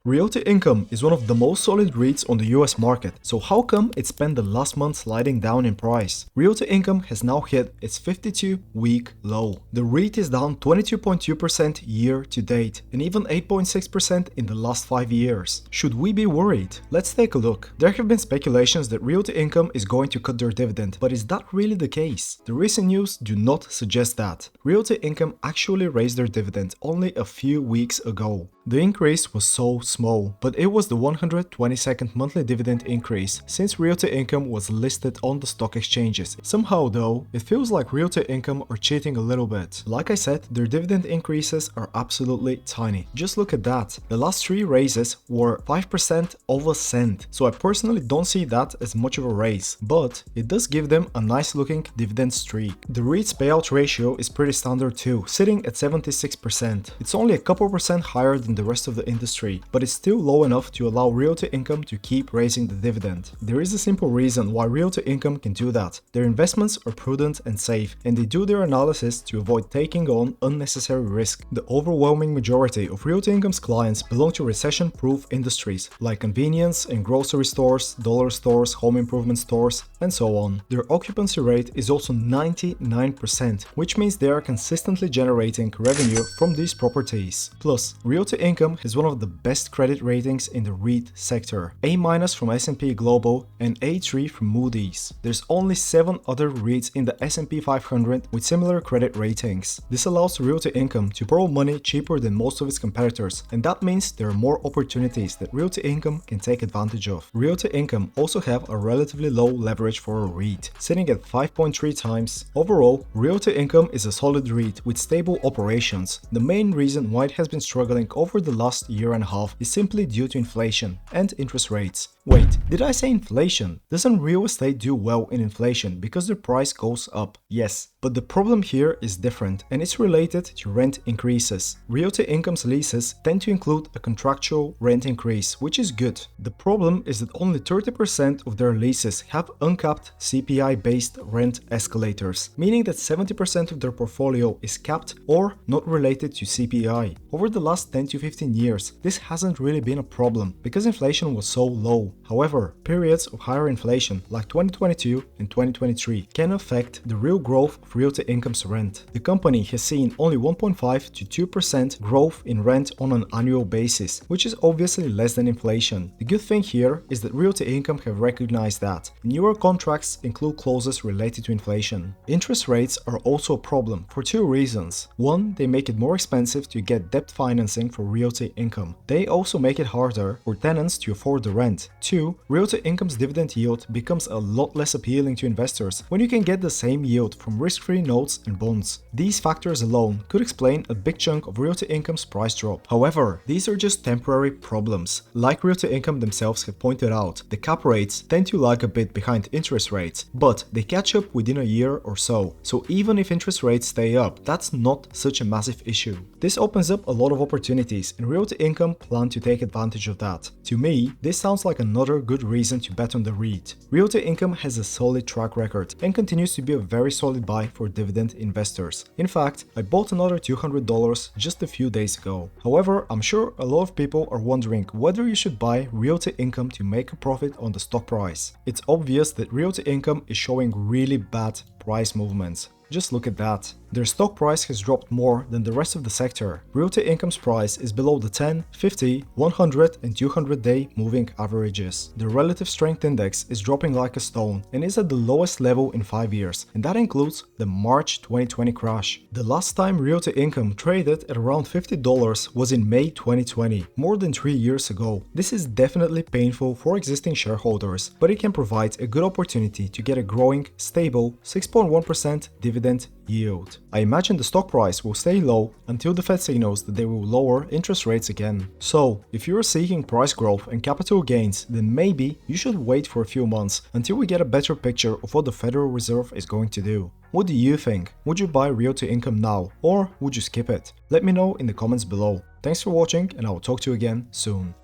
Realty Income is one of the most solid REITs on the US market, so how come it spent the last month sliding down in price? Realty Income has now hit its 52-week low. The REIT is down 22.2% year to date and even 8.6% in the last 5 years. Should we be worried? Let's take a look. There have been speculations that Realty Income is going to cut their dividend, but is that really the case? The recent news do not suggest that. Realty Income actually raised their dividend only a few weeks ago. The increase was so small, but it was the 122nd monthly dividend increase since Realty Income was listed on the stock exchanges. Somehow though, it feels like Realty Income are cheating a little bit. Like I said, their dividend increases are absolutely tiny. Just look at that. The last 3 raises were 5% of a cent, so I personally don't see that as much of a raise, but it does give them a nice looking dividend streak. The REIT's payout ratio is pretty standard too, sitting at 76%. It's only a couple percent higher than the rest of the industry, but it's still low enough to allow Realty Income to keep raising the dividend. There is a simple reason why Realty Income can do that. Their investments are prudent and safe, and they do their analysis to avoid taking on unnecessary risk. The overwhelming majority of Realty Income's clients belong to recession-proof industries like convenience and grocery stores, dollar stores, home improvement stores, and so on. Their occupancy rate is also 99%, which means they are consistently generating revenue from these properties. Plus, Realty Income has one of the best credit ratings in the REIT sector, A- from S&P Global and A3 from Moody's. There's only 7 other REITs in the S&P 500 with similar credit ratings. This allows Realty Income to borrow money cheaper than most of its competitors, and that means there are more opportunities that Realty Income can take advantage of. Realty Income also have a relatively low leverage for a REIT, sitting at 5.3 times. Overall, Realty Income is a solid REIT with stable operations. The main reason why it has been struggling over the last year and a half is simply due to inflation and interest rates. Wait, did I say inflation? Doesn't real estate do well in inflation because the price goes up? Yes, but the problem here is different, and it's related to rent increases. Realty Income's leases tend to include a contractual rent increase, which is good. The problem is that only 30% of their leases have uncapped CPI-based rent escalators, meaning that 70% of their portfolio is capped or not related to CPI. Over the last 10 to 15 years, this hasn't really been a problem because inflation was so low. However, periods of higher inflation like 2022 and 2023 can affect the real growth of Realty Income's rent. The company has seen only 1.5 to 2% growth in rent on an annual basis, which is obviously less than inflation. The good thing here is that Realty Income have recognized that. Newer contracts include clauses related to inflation. Interest rates are also a problem for 2 reasons. One, they make it more expensive to get debt financing for Realty Income. They also make it harder for tenants to afford the rent. 2, Realty Income's dividend yield becomes a lot less appealing to investors when you can get the same yield from risk-free notes and bonds. These factors alone could explain a big chunk of Realty Income's price drop. However, these are just temporary problems. Like Realty Income themselves have pointed out, the cap rates tend to lag a bit behind interest rates, but they catch up within a year or so. So even if interest rates stay up, that's not such a massive issue. This opens up a lot of opportunities, and Realty Income plan to take advantage of that. To me, this sounds like another good reason to bet on the REIT. Realty Income has a solid track record and continues to be a very solid buy for dividend investors. In fact, I bought another $200 just a few days ago. However, I'm sure a lot of people are wondering whether you should buy Realty Income to make a profit on the stock price. It's obvious that Realty Income is showing really bad price movements. Just look at that. Their stock price has dropped more than the rest of the sector. Realty Income's price is below the 10, 50, 100 and 200-day moving averages. The relative strength index is dropping like a stone and is at the lowest level in 5 years, and that includes the March 2020 crash. The last time Realty Income traded at around $50 was in May 2020, more than 3 years ago. This is definitely painful for existing shareholders, but it can provide a good opportunity to get a growing, stable 6.1% dividend yield. I imagine the stock price will stay low until the Fed signals that they will lower interest rates again. So, if you are seeking price growth and capital gains, then maybe you should wait for a few months until we get a better picture of what the Federal Reserve is going to do. What do you think? Would you buy Realty Income now, or would you skip it? Let me know in the comments below. Thanks for watching, and I will talk to you again soon.